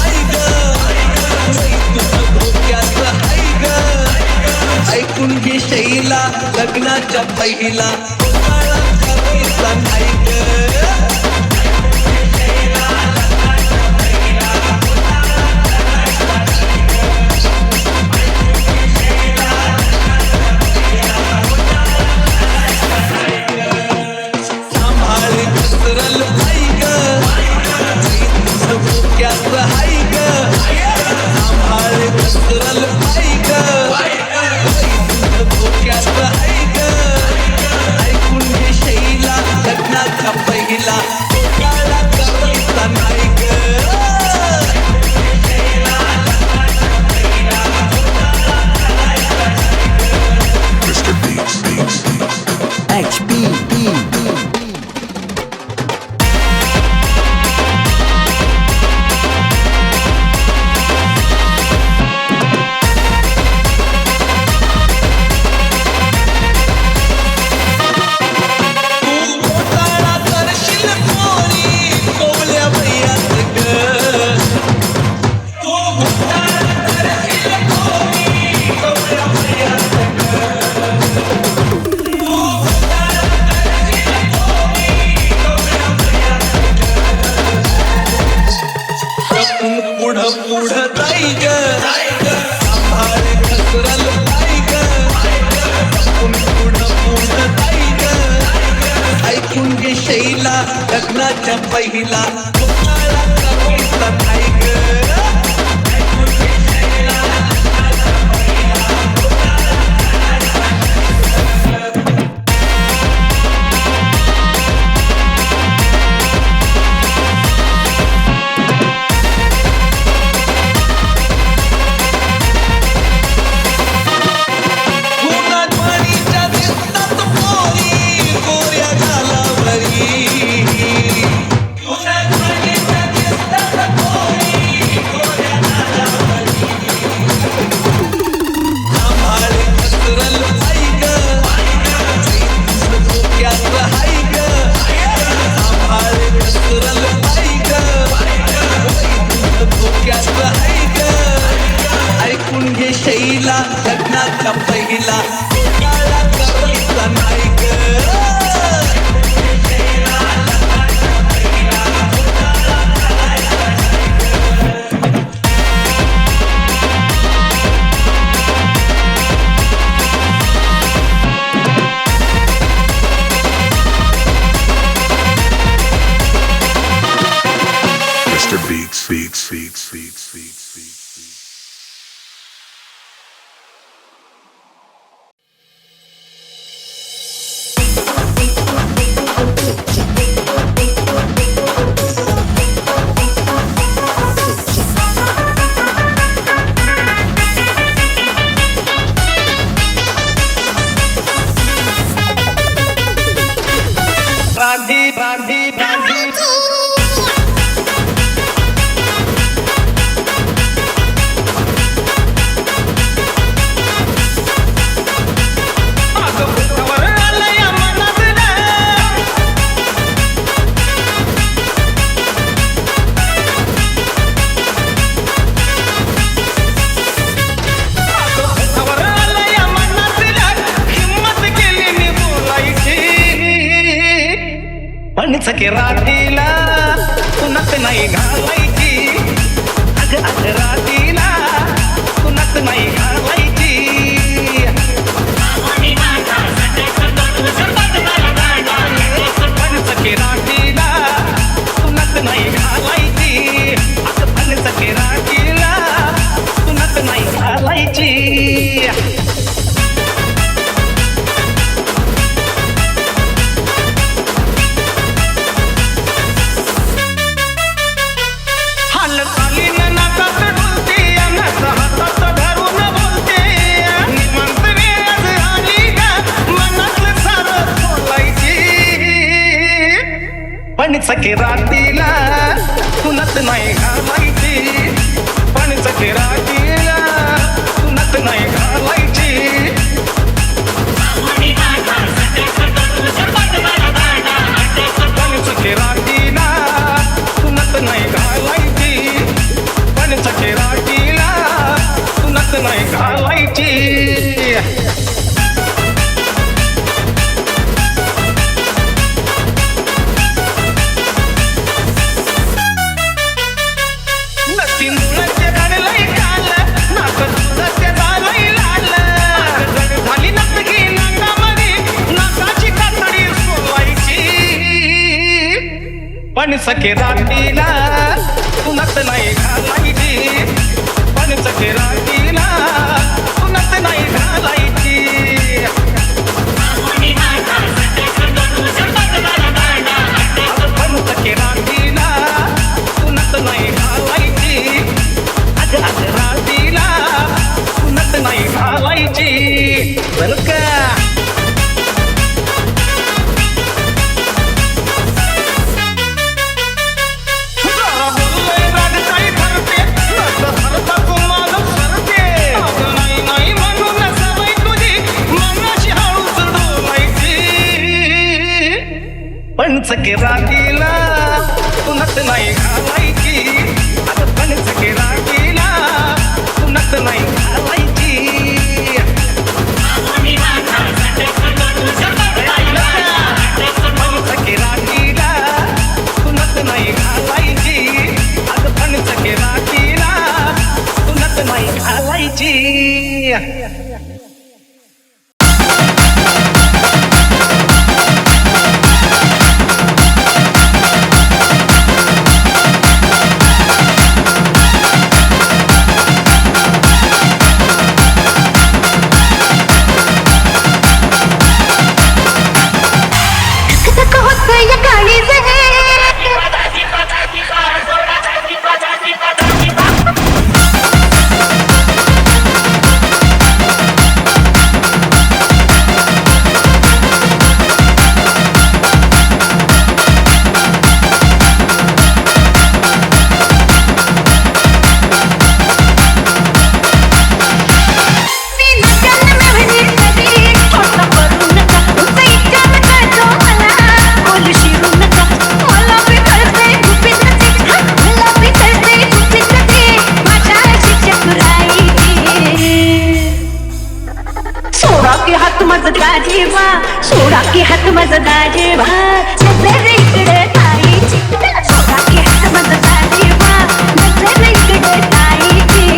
हाय ग तुझं डोक्याचं हाय ग ऐकून घे शैला लग्नाच्या पहिला घोटाळा करायचा नाही ग लग्नाच्या पहिला घोटाळा करायचा नाही ग ऐकून घे शैला लग्नाच्या पहिला घोटाळा करायचा नाही ग सखे रातीला कुणात नाही घालायची अग रातीला कुणात नाही घालायची सखे रातीला कुणात नाही घालायची अग सखे रातीला कुणात नाही घालायची नदी मुळाचे काढलंय काल नाक तुझं झालंय लाल जड झाली नतगी नाकामध्ये नाकाची कातडी सोलायची पण सखे रात्रीला उन्हात नाही घालायची पण सखे रात्रीला उन्हात नाही घालायची पण सखे रात्रीला उन्हात नाही घालायची अग अग रात्रीला उन्हात नाही घालायची बरं का पंचके रागीला उन्हात नाही घालायची अगं पंचके रागीला उन्हात नाही घालायची पंचके रागीला उन्हात नाही घालायची अगं पंचके रागीला उन्हात नाही घालायची सोडा की हात माझा दाजेवा नजर इकडे ताईची सोडा की हात माझा दाजेवा नजर इकडे ताईची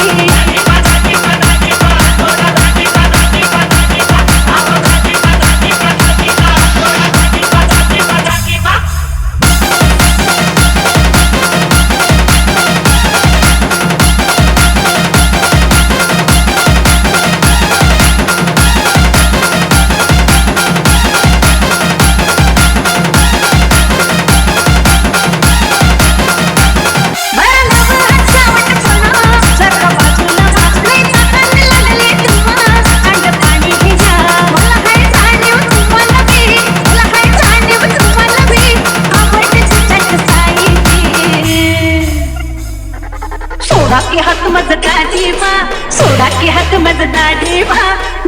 सोडा की हात माझा दाजेवा सोडा की हात माझा दाजेवा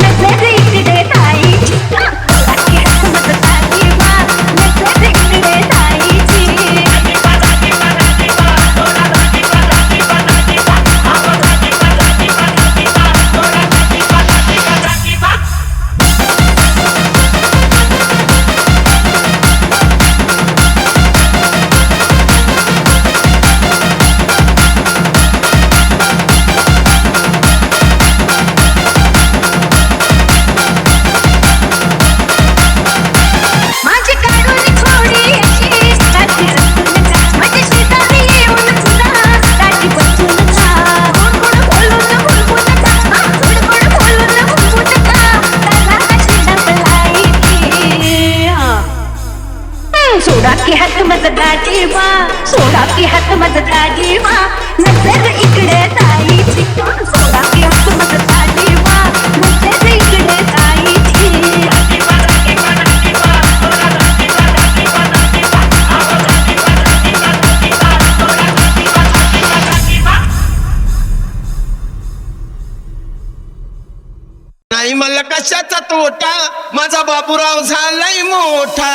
नजर इकडे ताईची सोडा की हात माझा दाजेवा नजर इकडे ताईची सोडा की हात माझा दाजेवा सोडा की हात माझा दाजेवा नजर इकडे ताईची सोडा की हात माझा दाजेवा नजर इकडे ताईची नाही मला कशाचा तोटा माझा बाबूराव झालाय मोठा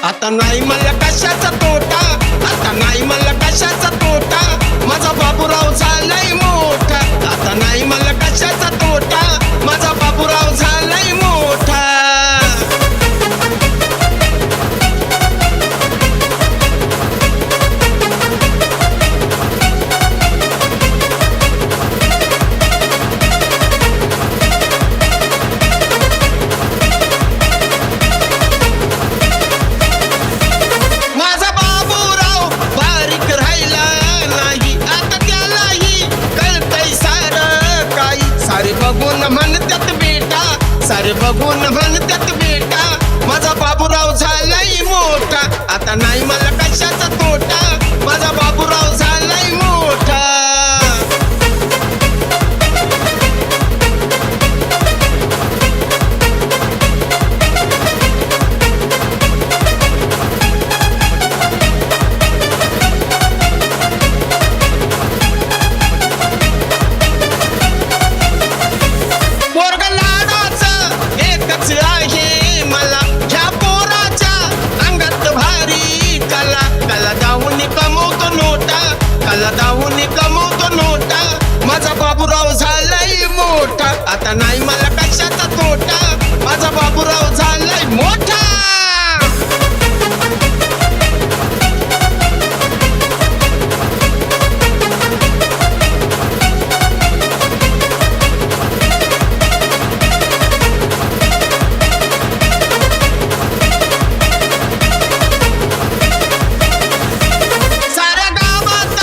आता नाही मला कशाचा तोटा बघून म्हणतात बेटा माझा बाबूराव झालाय मोठा. आता नाही मला कशाचा तोटा, माझा बाबूराव झालाय मोठा. पोरग लाडाचं एकच आहे मला, ह्या पोराच्या अंगात भारी कला. कला दाहून कमवतो नोटा, कला दाहून कमवतो नोटा. माझा बाबूराव झालाय मोठा. आता नाही मला कशाचा तोटा, माझा बाबूराव झालाय मोठा. साऱ्या गावात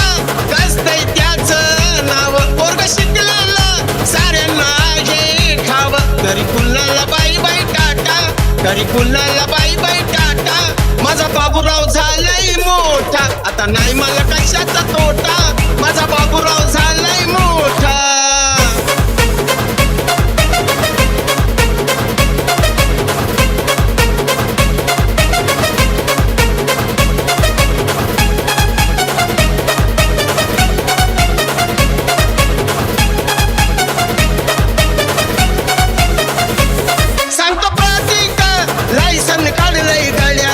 गाजतंय त्याचं नाव, पोरग शिकलेलं साऱ्यांना आहे ठाव. घरी कुणाला बाई बाई टाटा, घरी कुणाला बाई बाई टाटा. माझा बाबूराव झालाय मोठा. आता नाही मला कशाचा तोटा, माझा बाबूराव झालाय मोठा. सांगतो प्रतीक लायसन काढलंय गाड्या,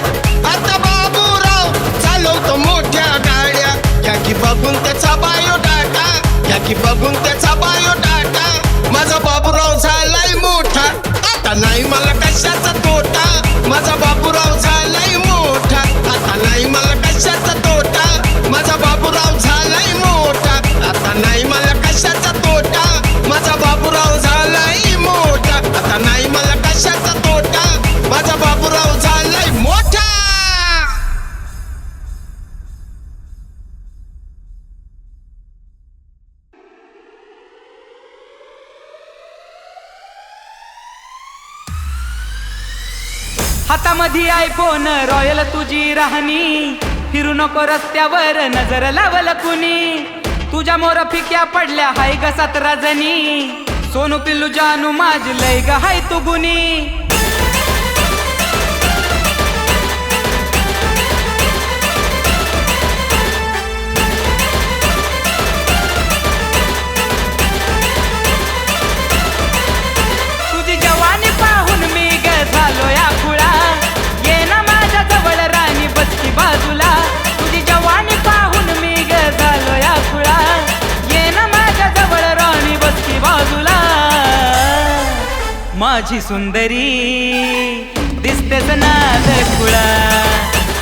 आता बाबूराव चालवतो मोठ्या गाड्या. घ्या की बघून त्याचा बायोडाटा, घ्या की बघून त्याचा बायोडाटा. माझा बाबूराव झालाय मोठा. आता नाही मला कशाचा तोटा, माझा बाबूराव झालाय मोठा. आता नाही मला कशाचा तोटा, माझा बाबूराव झालाय मोठा. आता नाही मला कशाचा तोटा, माझा बाबूराव झालाय मोठा. आता नाही मला कशाचा तोटा, माझा बाबूराव झालाय मोठा. हातामध्ये आयफोन रॉयल तुझी राहणी, फिरू नको रस्त्यावर नजर लावल कुणी. तुझ्या मोर फिक्या पडल्या हाय ग 17 जणी, सोनू पिल्लू जानू माझ लय ग हाय तू गुणी. तुझी जवानी पाहून मी ग झालो या खुळा, ये ना माझ्या जवळ राणी बसकी बाजूला. तुझी जवानी पाहून मी ग झालो या खुळा, ये ना माझ्या जवळ राणी बसकी बाजूला. माझी सुंदरी दिसतेस नाद खुळा,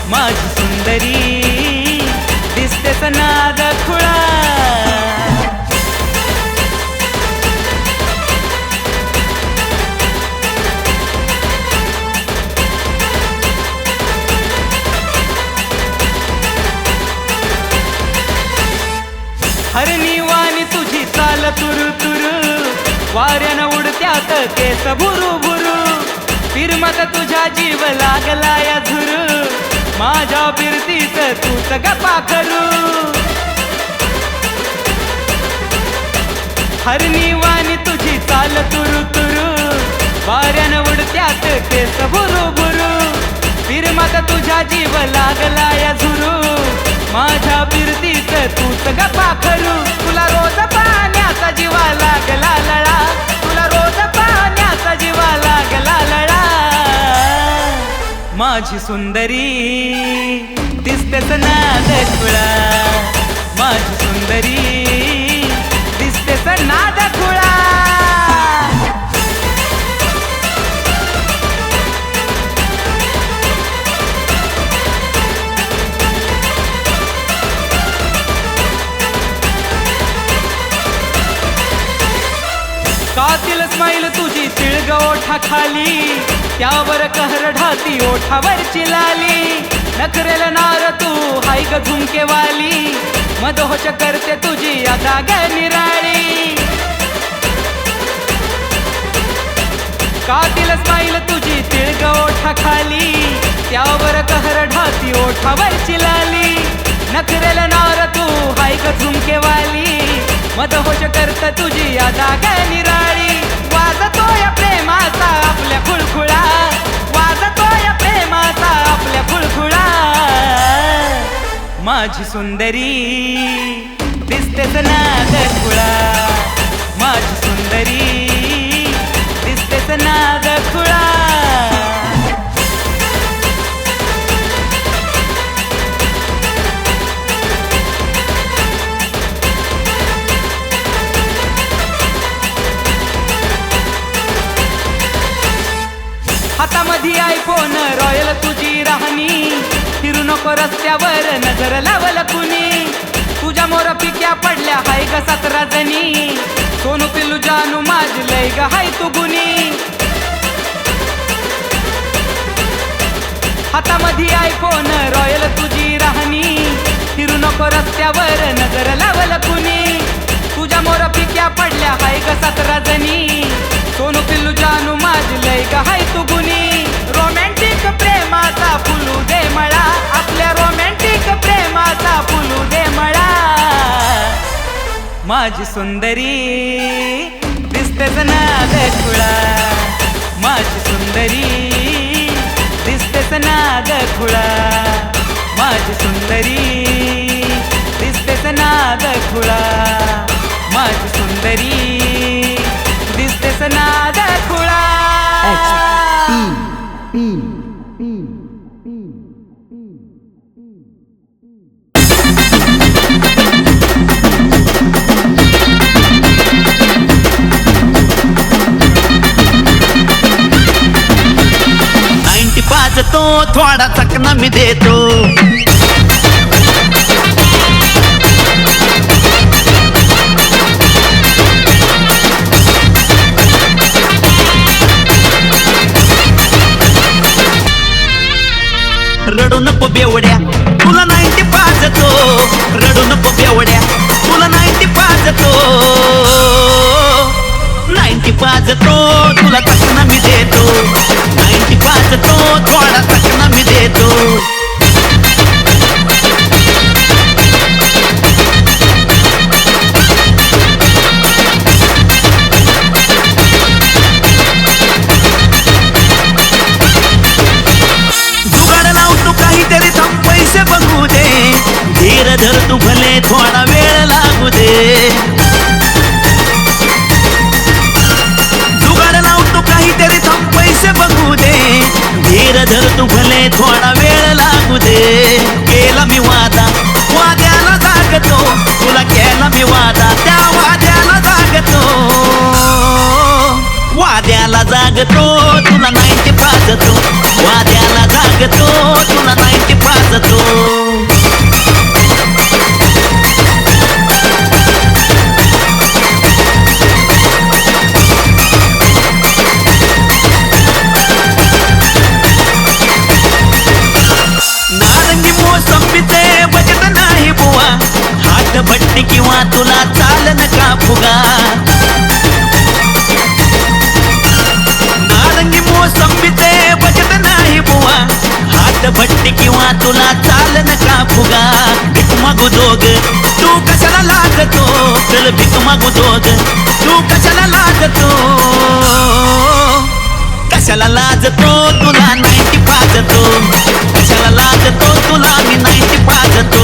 माझी सुंदरी दिसतेस नाद खुळा. हरणी वाणी तुझी चाल तुरु तुरु, वाऱ्यानं उडत्यात केस भुरु भुरु. फिरमत तुझ्या जीव लागला या झुरू, माझ्या फिरतीच तूच गप्पा करू. हरणी वाणी तुझी चाल तुरु तुरु, वाऱ्यानं उडत्यात केस भुरु भुरु. फिरमत तुझ्या जीव लागला या झुरू, माझ्या फिरतीच तूच गप्पा करू. तुला रोज पाण्याचा जीवा लागला लळा, तुला रोज पाण्याचा जीवा लागला लळा. माझी सुंदरी दिसतेस नाद खुळा, माझी सुंदरी दिसतेस नाद खुळा. कातिल स्माईल तुझी तिळग ओठा खाली, त्यावर कहर ढाती ओठावरची लाली. नखरेल नार तू हाय ग झुमकेवाली, मदहोश करते तुझी अदा ग निराळी. कातील स्माईल तुझी तिळग ओठा खाली, त्यावर कहर ढाती ओठावरची लाली. नखरेल नार तू हाय ग झुमकेवाली, मदहोश करत तुझी या जागा निराळी. वाजतोय प्रेमाचा आपल्या खुळखुळा, वाजतोय प्रेमाचा आपल्या खुळखुळा. माझी सुंदरी दिसतेच नाद खुळा, माझी सुंदरी दिसतेच नाद खुळा. हातामध्ये आयफोन रॉयल तुझी राहणी, फिरू नको रस्त्यावर नजर लावल कुणी. तुझ्या मोर पिक्या पडल्या हाय ग 17 जणी, सोनू पिल्लू जानू माझी लय ग हाय तू गुणी. हातामध्ये आयफोन रॉयल तुझी राहणी, फिरू नको रस्त्यावर नजर लावल कुणी. तुझ्या मोर पिक्या पडल्या हाय ग 17 जणी, सोनू पिल्लू जानू माझी लय ग हाय तू गुणी. रोमॅन्टिक प्रेमाचा फुलू दे मळा, आपल्या रोमॅन्टिक प्रेमाचा फुलू दे मळा. माझी सुंदरी दिसतेच नाद खुळा, माझी सुंदरी दिसतेच नाद खुळा, माझी सुंदरी दिसतेच नाद खुळा, माझी सुंदरी दिसतेच नाद खुळा. पाजतो थोडा चकना मी देतो, रडू नको बेवड्या तुला 90 पाजतो, रडू नको बेवड्या तुला 90 पाजतो, 90 पाजतो तुला चकना मी देतो, 90 पाजतो थोडा चकना मी देतो. जुगाड लावतो काहीतरी थांब पैसे बघू दे, धीर धर तू भले थोडा वेळ लागू दे. जुगाड लावतो काहीतरी थांब पैसे बघू दे, धीर धर तू भले थोडा वेळ लागू दे. केला मी वादा वाद्याला जागतो, तुला केला मी वादा त्या वाद्याला जागतो, वाद्याला जागतो तुला 90 पाजतो, वाद्याला जागतो तुला 90 पाजतो. नारंगी मोसंबीचे बजेट नाही बुवा, हात भट्टी किंवा तुला चालन का फुगा. नारंगी मोसंबीचे बजेट नाही बुवा, हात भट्टी किंवा तुला चालन का फुगा. भीक मागू दोग तू कशाला लागतो, चल भीक मागू दोग तू कशाला लागतो, कशाला लाजतो तुला 90 पाजतो, कशाला लाजतो तुला मी 90 पाजतो.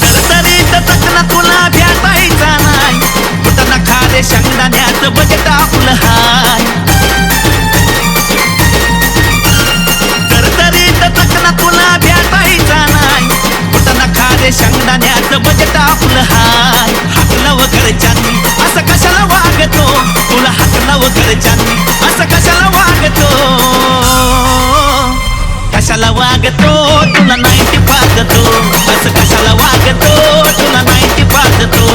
तरतरीत चकना तुला भेटायचा नाही, कुठं खारे शेंगदाण्याचं बजेट आपलं हाय. तरतरीत चकना तुला भेटायचा नाही, कुठं खारे शेंगदाण्याचं बजेट आपलं हाय. हाकलव घरच्यांनी असं कशाला वागतो, तुला हाकलव घरच्यांनी असं कशाला वागतो, कशाला वागतो तुला 90 पाजतो, असं कशाला वागतो तुला 90 पाजतो.